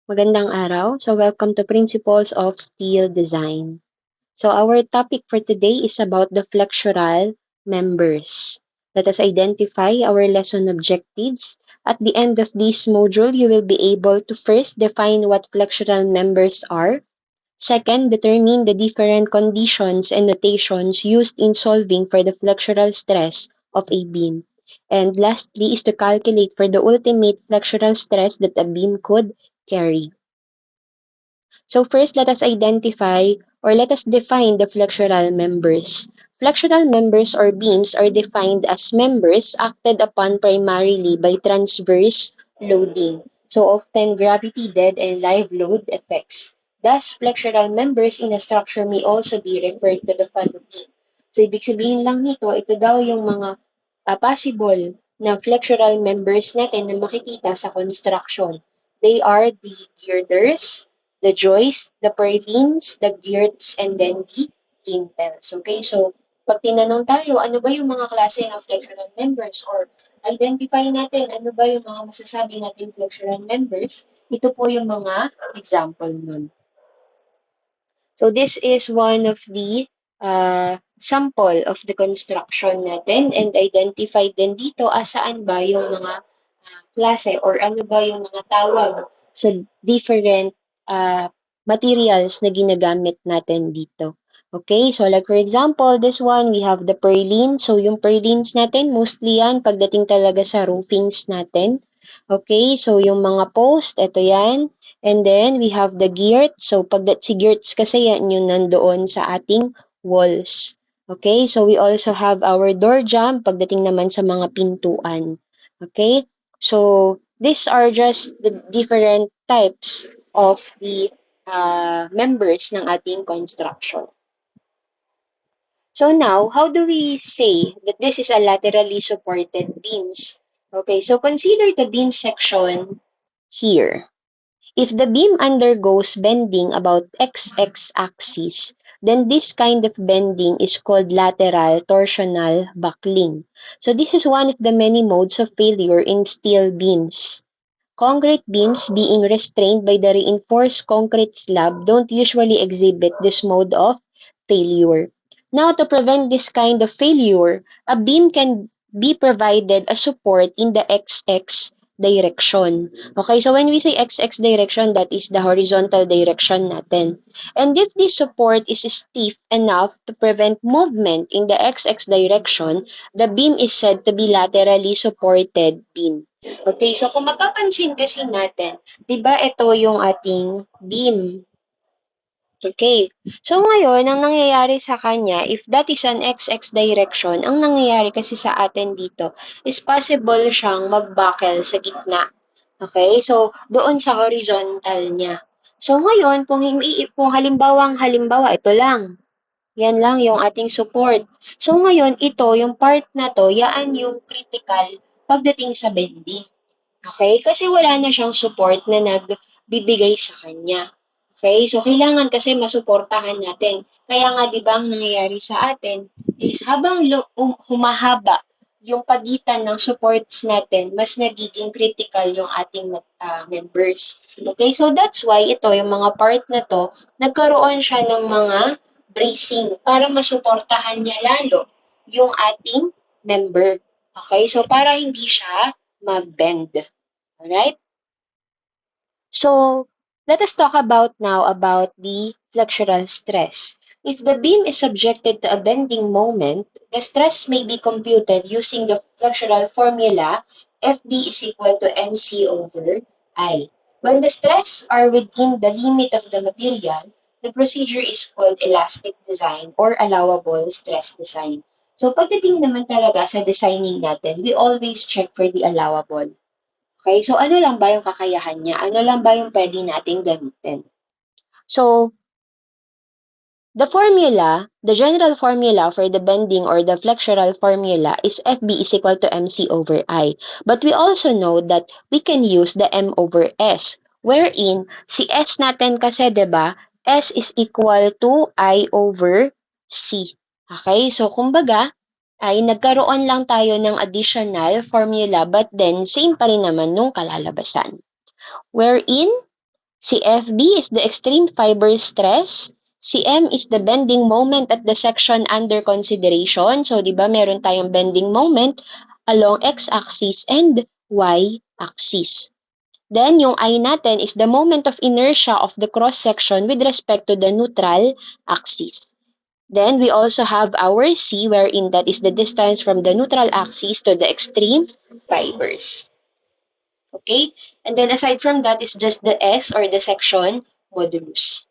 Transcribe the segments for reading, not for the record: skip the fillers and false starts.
Magandang araw. Welcome to Principles of Steel Design. Our topic for today is about the flexural members. Let us identify our lesson objectives. At the end of this module, you will be able to first define what flexural members are. Second, determine the different conditions and notations used in solving for the flexural stress of a beam. And lastly is to calculate for the ultimate flexural stress that a beam could carry. So first, let us identify or let us define the flexural members. Flexural members or beams are defined as members acted upon primarily by transverse loading. So often gravity-dead and live load effects. Thus, flexural members in a structure may also be referred to the following. So ibig sabihin lang nito, ito daw yung mga possible na flexural members natin na makikita sa construction. They are the girders, the joists, the purlins, the girts, and then the lintels. Okay, so pag tinanong tayo, ano ba yung mga klase ng flexural members or identify natin ano ba yung mga masasabi natin flexural members, ito po yung mga example nun. So this is one of the sample of the construction natin and identify din dito saan ba yung mga klase or ano ba yung mga tawag sa different materials na ginagamit natin dito. Okay, so like for example, this one, we have the purlin. So yung purlins natin, mostly yan pagdating talaga sa roofings natin. Okay, so yung mga post, ito yan. And then we have the girt. So si girts kasi yan yung nandoon sa ating walls. Okay, so we also have our door jamb pagdating naman sa mga pintuan. Okay, so these are just the different types of the members ng ating construction. So now, how do we say that this is a laterally supported beams? Okay, so consider the beam section here. If the beam undergoes bending about XX axis, then this kind of bending is called lateral torsional buckling. So this is one of the many modes of failure in steel beams. Concrete beams being restrained by the reinforced concrete slab don't usually exhibit this mode of failure. Now, to prevent this kind of failure, a beam can be provided a support in the XX direction. Okay, so when we say XX direction, that is the horizontal direction natin. And if this support is stiff enough to prevent movement in the XX direction, the beam is said to be laterally supported beam. Okay, so kung mapapansin kasi natin, 'di ba ito yung ating beam. Okay. So ngayon, ang nangyayari sa kanya, if that is an XX direction, ang nangyayari kasi sa atin dito is possible siyang mag-buckle sa gitna. Okay? So doon sa horizontal niya. So ngayon, kung halimbawa, ito lang. Yan lang yung ating support. So ngayon, ito, yung part na to, yan yung critical pagdating sa bending. Okay? Kasi wala na siyang support na nagbibigay sa kanya. Okay? So, kailangan kasi masuportahan natin. Kaya nga, di ba, ang nangyayari sa atin is habang humahaba yung pagitan ng supports natin, mas nagiging critical yung ating members. Okay? So, that's why ito, yung mga part na to, nagkaroon siya ng mga bracing para masuportahan niya lalo yung ating member. Okay? So, para hindi siya mag-bend. Alright? So, let us talk now about the flexural stress. If the beam is subjected to a bending moment, the stress may be computed using the flexural formula FD is equal to MC over I. When the stress are within the limit of the material, the procedure is called elastic design or allowable stress design. So, pagdating naman talaga sa designing natin, we always check for the allowable. Okay, so ano lang ba yung kakayahan niya? Ano lang ba yung pwede nating gamitin? So, the general formula for the bending or the flexural formula is FB is equal to MC over I. But we also know that we can use the M over S, wherein si S natin kasi, 'di ba? S is equal to I over C. Okay, so kumbaga, ay nagkaroon lang tayo ng additional formula but then same pa rin naman nung kalalabasan. Wherein Si FB is the extreme fiber stress. CM is the bending moment at the section under consideration. So, di ba, meron tayong bending moment along x-axis and y-axis. Then, yung I natin is the moment of inertia of the cross-section with respect to the neutral axis. Then, we also have our C, wherein that is the distance from the neutral axis to the extreme fibers. Okay? And then, aside from that is just the S or the section modulus.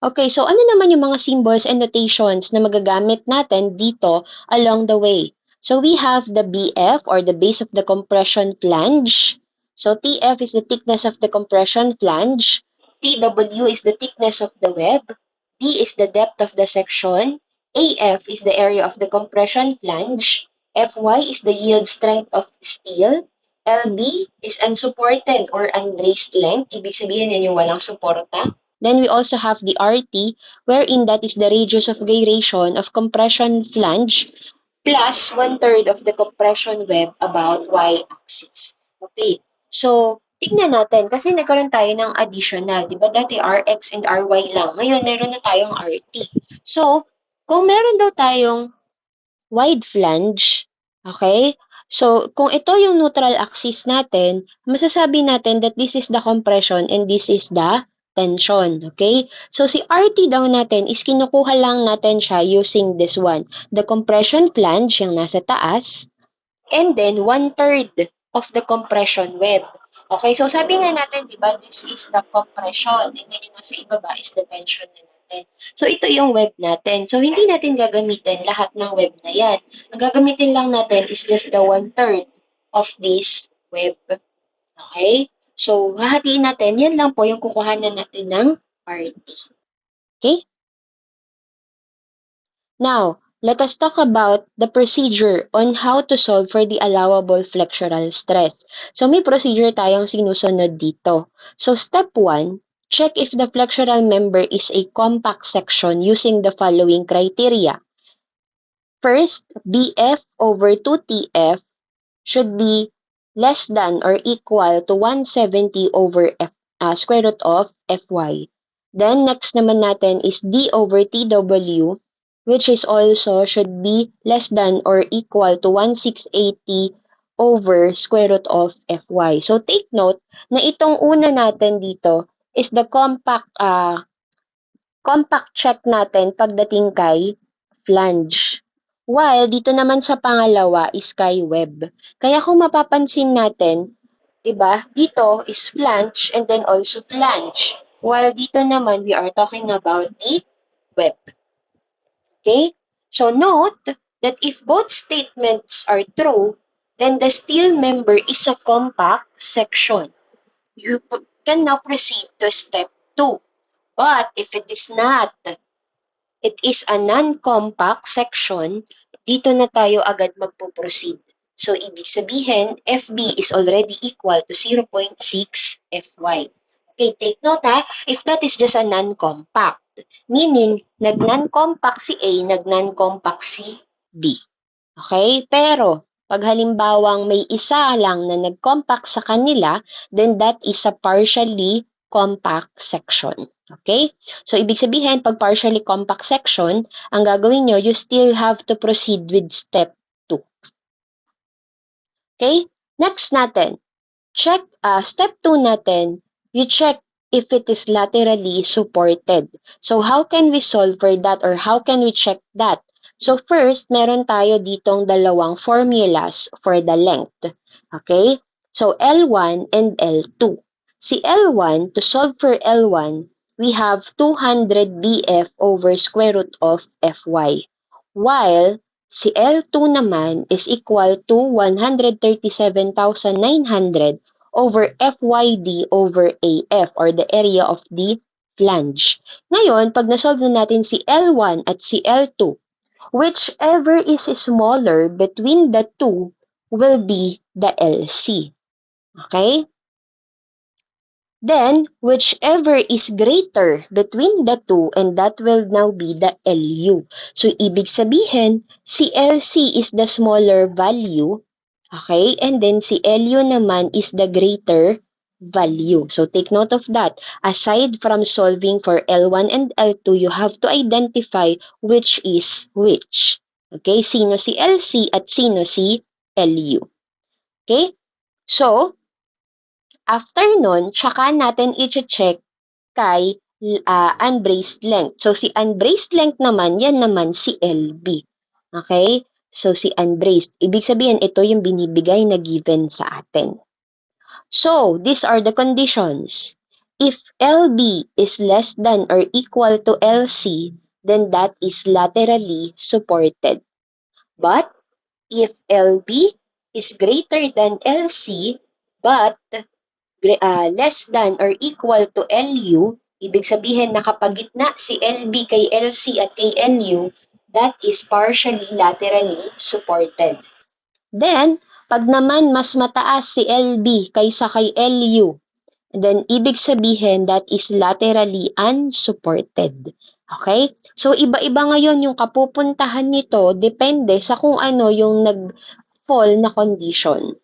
Okay, so ano naman yung mga symbols and notations na magagamit natin dito along the way? So we have the BF or the base of the compression flange. So TF is the thickness of the compression flange. TW is the thickness of the web. D is the depth of the section. AF is the area of the compression flange. FY is the yield strength of steel. LB is unsupported or unbraced length. Ibig sabihin yan yung walang suporta. Then we also have the RT, wherein that is the radius of gyration of compression flange plus 1/3 of the compression web about y-axis. Okay, so tignan natin kasi nagkaroon tayo ng additional, di ba? Dati Rx and Ry lang. Ngayon, meron na tayong RT. So, kung meron daw tayong wide flange, okay? So, kung ito yung neutral axis natin, masasabi natin that this is the compression and this is the tension, okay? So, si RT daw natin is kinukuha lang natin siya using this one. The compression flange, yung nasa taas, and then 1/3 of the compression web. Okay, so sabi nga natin, di ba, this is the compression, and then yung nasa ibaba is the tension na natin. So, ito yung web natin. So, hindi natin gagamitin lahat ng web na yan. Ang gagamitin lang natin is just the 1/3 of this web. Okay? So, hahatiin natin, yan lang po yung kukuhanan natin ng RT. Okay? Now, let us talk about the procedure on how to solve for the allowable flexural stress. So, may procedure tayong sinusunod dito. So, step 1, check if the flexural member is a compact section using the following criteria. First, BF over 2TF should be less than or equal to 170 over square root of Fy. Then, next naman natin is D over TW, which is also should be less than or equal to 1680 over square root of Fy. So, take note na itong una natin dito is the compact check natin pagdating kay flange. While dito naman sa pangalawa is kay web. Kaya kung mapapansin natin, 'di ba? Dito is flange and then also flange. While dito naman we are talking about the web. Okay? So note that if both statements are true, then the steel member is a compact section. You can now proceed to step 2. But if it is not, it is a non-compact section, dito na tayo agad magpo-proceed. So, ibig sabihin, FB is already equal to 0.6 Fy. Okay, take note ha, if that is just a non-compact, meaning nag-non-compact si A, nag-non-compact si B. Okay, pero pag halimbawang may isa lang na nag-compact sa kanila, then that is a partially compact section. Okay? So, ibig sabihin, pag partially compact section, ang gagawin nyo, you still have to proceed with step 2. Okay? Next natin, check, step 2 natin, you check if it is laterally supported. So, how can we solve for that or how can we check that? So, first, meron tayo ditong dalawang formulas for the length. Okay? So, L1 and L2. Si L1, to solve for L1, we have 200 BF over square root of Fy. While si L2 naman is equal to 137,900 over FYD over AF or the area of the flange. Ngayon, pag nasolve na natin si L1 at si L2, whichever is smaller between the two will be the LC. Okay? Then, whichever is greater between the two, and that will now be the LU. So, ibig sabihin, si LC is the smaller value, okay? And then, si LU naman is the greater value. So take note of that. Aside from solving for L1 and L2, you have to identify which is which. Okay? Sino si LC at sino si LU. Okay? So, after nun, tsaka natin i-check kay unbraced length. So, si unbraced length naman, yan naman si LB. Okay? So, si unbraced. Ibig sabihin, ito yung binibigay na given sa atin. So, these are the conditions. If LB is less than or equal to LC, then that is laterally supported. But, if LB is greater than LC, but less than or equal to LU, ibig sabihin nakapagitna si LB kay LC at kay LU, that is partially laterally supported. Then, pag naman mas mataas si LB kaysa kay LU, then ibig sabihin that is laterally unsupported. Okay? So, iba-iba ngayon yung kapupuntahan nito depende sa kung ano yung nag-fall na condition.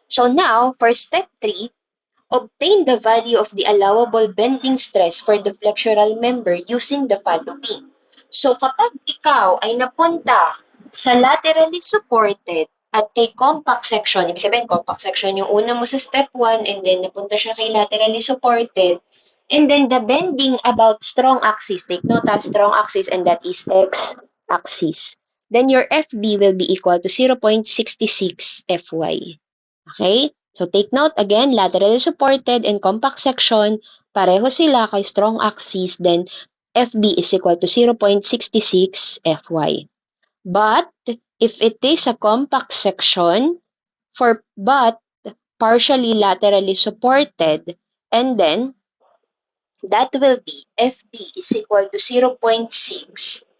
So, now, for step 3, obtain the value of the allowable bending stress for the flexural member using the following. So, kapag ikaw ay napunta sa laterally supported at kay compact section, ibig sabihin compact section yung una mo sa step 1 and then napunta siya kay laterally supported, and then the bending about strong axis, take note of strong axis and that is x-axis. Then your FB will be equal to 0.66 Fy. Okay? So take note again, laterally supported and compact section, pareho sila kay strong axis, then FB is equal to 0.66 Fy. But if it is a compact section, but partially laterally supported, and then that will be FB is equal to 0.6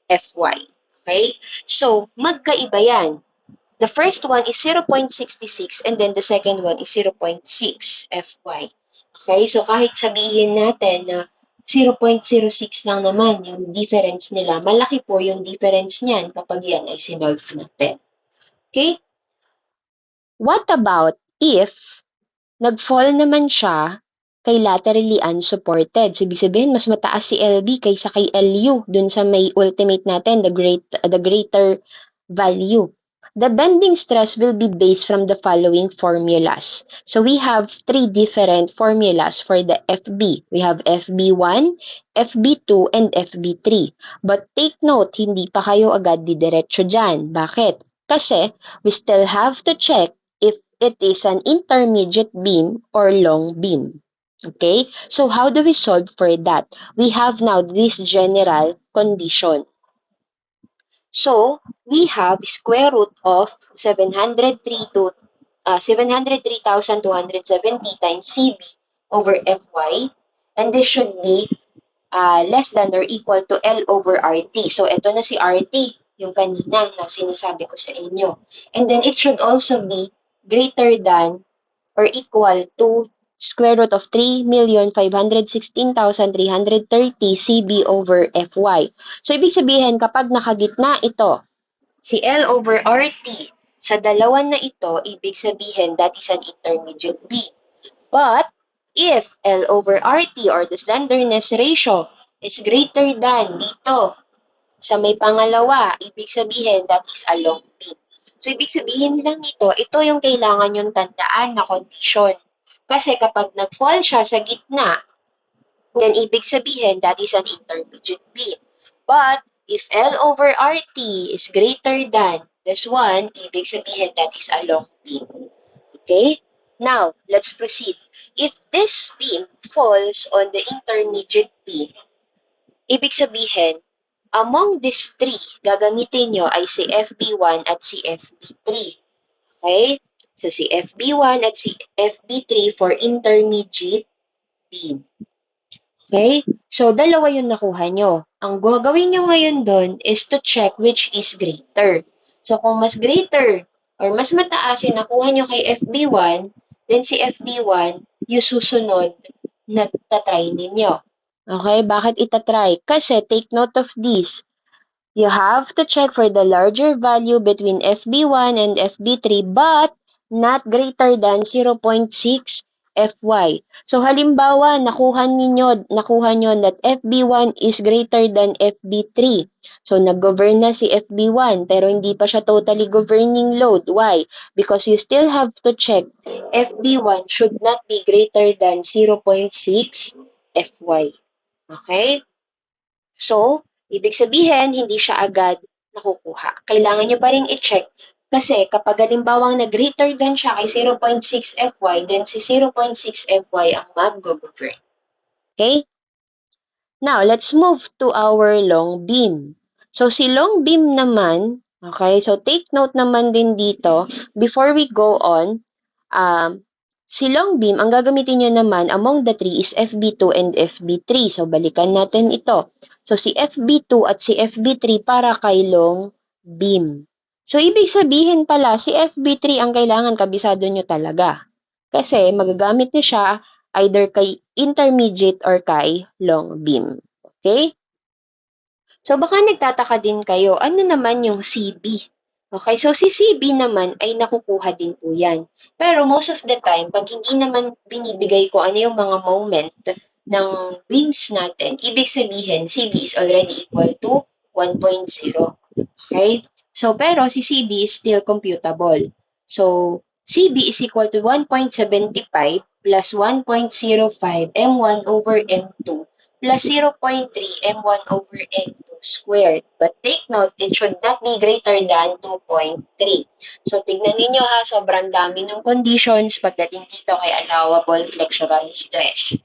Fy. Okay? So, magkaiba yan. The first one is 0.66 and then the second one is 0.6 Fy. Okay, so kahit sabihin natin na 0.06 lang naman yung difference nila, malaki po yung difference niyan kapag yan ay sinolve natin. Okay? What about if nag-fall naman siya kay laterally unsupported? So, ibig sabihin, mas mataas si LB kaysa kay LU dun sa may ultimate natin, the greater value. The bending stress will be based from the following formulas. So we have 3 different formulas for the FB. We have FB1, FB2, and FB3. But take note, hindi pa kayo agad didiretso dyan. Bakit? Kasi we still have to check if it is an intermediate beam or long beam. Okay? So how do we solve for that? We have now this general condition. So, we have square root of 703,270 times CB over Fy, and this should be less than or equal to L over RT. So, ito na si RT, yung kanina na sinasabi ko sa inyo. And then, it should also be greater than or equal to square root of 3,516,330 CB over Fy. So, ibig sabihin, kapag nakagitna ito, si L over RT, sa dalawa na ito, ibig sabihin, that is an intermediate beam. But, if L over RT or the slenderness ratio is greater than dito, sa may pangalawa, ibig sabihin, that is a long beam. So, ibig sabihin lang ito yung kailangan yung tandaan na condition. Kasi kapag nag-fall siya sa gitna, then ibig sabihin that is an intermediate beam. But if L over RT is greater than this one, ibig sabihin that is a long beam. Okay? Now, let's proceed. If this beam falls on the intermediate beam, ibig sabihin, among these three, gagamitin nyo ay si FB1 at si FB3. Okay? So, si FB1 at si FB3 for intermediate beam. Okay? So, dalawa yung nakuha nyo. Ang gagawin nyo ngayon doon is to check which is greater. So, kung mas greater or mas mataas yung nakuha nyo kay FB1, then si FB1 yung susunod na tatry ninyo. Okay? Bakit itatry? Kasi, take note of this. You have to check for the larger value between FB1 and FB3 but not greater than 0.6 Fy. So halimbawa, nakuha nyo that FB1 is greater than FB3. So nag-govern na si FB1 pero hindi pa siya totally governing load. Why? Because you still have to check FB1 should not be greater than 0.6 Fy. Okay? So, ibig sabihin, hindi siya agad nakukuha. Kailangan nyo pa rin i-check kasi kapag halimbawang na-greater than siya kay 0.6 Fy, then si 0.6 Fy ang mag-govern. Okay? Now, let's move to our long beam. So, si long beam naman, okay, so take note naman din dito, before we go on, si long beam, ang gagamitin nyo naman among the three is FB2 and FB3. So, balikan natin ito. So, si FB2 at si FB3 para kay long beam. So, ibig sabihin pala, si FB3 ang kailangan kabisado nyo talaga. Kasi, magagamit nyo siya either kay intermediate or kay long beam. Okay? So, baka nagtataka din kayo, ano naman yung CB? Okay, so si CB naman ay nakukuha din po yan. Pero most of the time, pag hindi naman binibigay ko ano yung mga moment ng beams natin, ibig sabihin, CB is already equal to 1.0. Okay? So, pero si CB is still computable. So, CB is equal to 1.75 plus 1.05 M1 over M2 plus 0.3 M1 over M2 squared. But take note, it should not be greater than 2.3. So, tignan ninyo ha, sobrang dami ng conditions pagdating dito kay allowable flexural stress.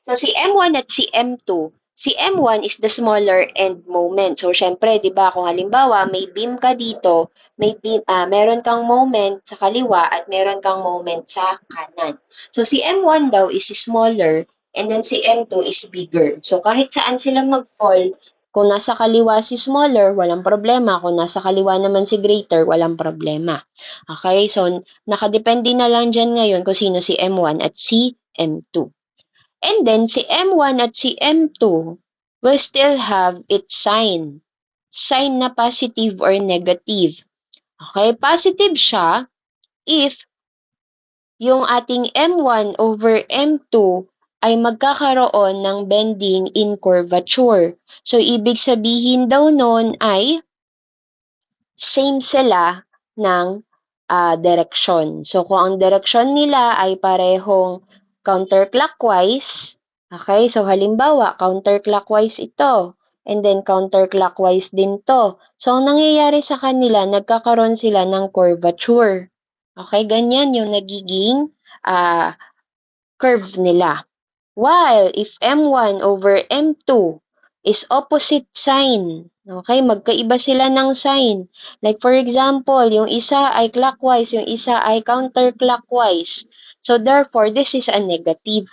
So, si M1 at si M2, si M1 is the smaller end moment. So, syempre, di ba, kung halimbawa, may beam ka dito, meron kang moment sa kaliwa at meron kang moment sa kanan. So, si M1 daw is smaller and then si M2 is bigger. So, kahit saan sila mag-fall, kung nasa kaliwa si smaller, walang problema. Kung nasa kaliwa naman si greater, walang problema. Okay? So, nakadepende na lang dyan ngayon kung sino si M1 at si M2. And then, si M1 at si M2 will still have its sign. Sign na positive or negative. Okay, positive siya if yung ating M1 over M2 ay magkakaroon ng bending in curvature. So, ibig sabihin daw nun ay same sila ng direksyon. So, kung ang direksyon nila ay parehong counterclockwise, okay, so halimbawa, counterclockwise ito, and then counterclockwise din to. So, ang nangyayari sa kanila, nagkakaroon sila ng curvature. Okay, ganyan yung nagiging curve nila. While if M1 over M2 is opposite sign, okay, magkaiba sila ng sign. Like for example, yung isa ay clockwise, yung isa ay counterclockwise. So therefore, this is a negative.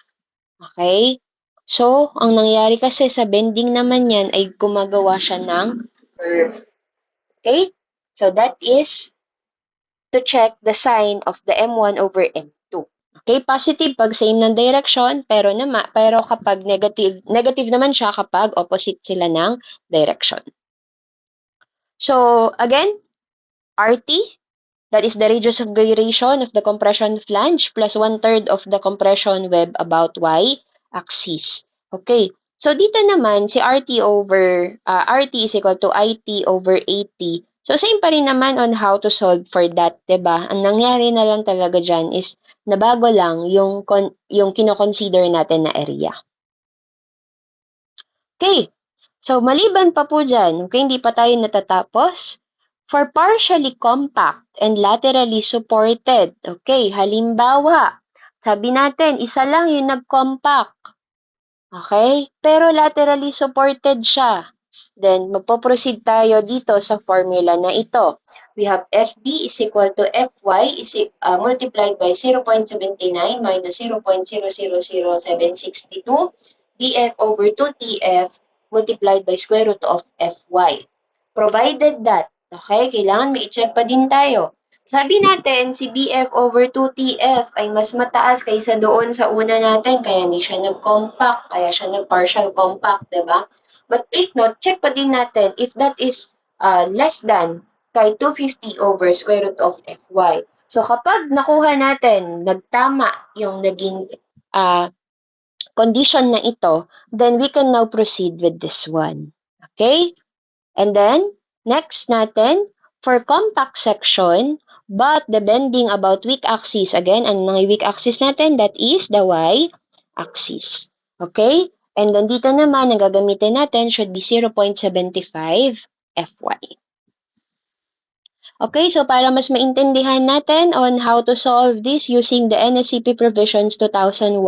Okay? So, ang nangyayari kasi sa bending naman yan ay gumagawa siya ng curve. Okay? So that is to check the sign of the M1 over M2. Okay, positive pag same ng direction, pero kapag negative naman siya kapag opposite sila ng direction. So, again, RT, that is the radius of gyration of the compression flange plus 1/3 of the compression web about y-axis. Okay, so dito naman, si RT is equal to IT over AT. So, same pa rin naman on how to solve for that, diba? Ang nangyari na lang talaga dyan is nabago lang yung kino-consider natin na area. Okay, so maliban pa po dyan, okay, hindi pa tayo natatapos. For partially compact and laterally supported, okay, halimbawa, sabi natin, isa lang yung nag-compact. Okay? Pero laterally supported siya. Then, magpo-proceed tayo dito sa formula na ito. We have FB is equal to Fy is multiplied by 0.79 minus 0.000762 dF over 2TF multiplied by square root of Fy. Provided that, okay, kailangan may i-check pa din tayo. Sabi natin, si BF over 2TF ay mas mataas kaysa doon sa una natin, kaya hindi siya nag-compact, kaya siya nag-partial compact, diba? But take note, check pa din natin if that is less than kay 250 over square root of Fy. So kapag nakuha natin, nagtama yung naging condition na ito, then we can now proceed with this one. Okay? And then, next natin, for compact section, but the bending about weak axis, again, ang weak axis natin, that is the y-axis. Okay? And then dito naman, ang gagamitin natin should be 0.75 Fy. Okay, so para mas maintindihan natin on how to solve this using the NSCP Provisions 2001,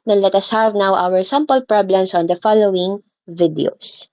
then let us have now our sample problems on the following videos.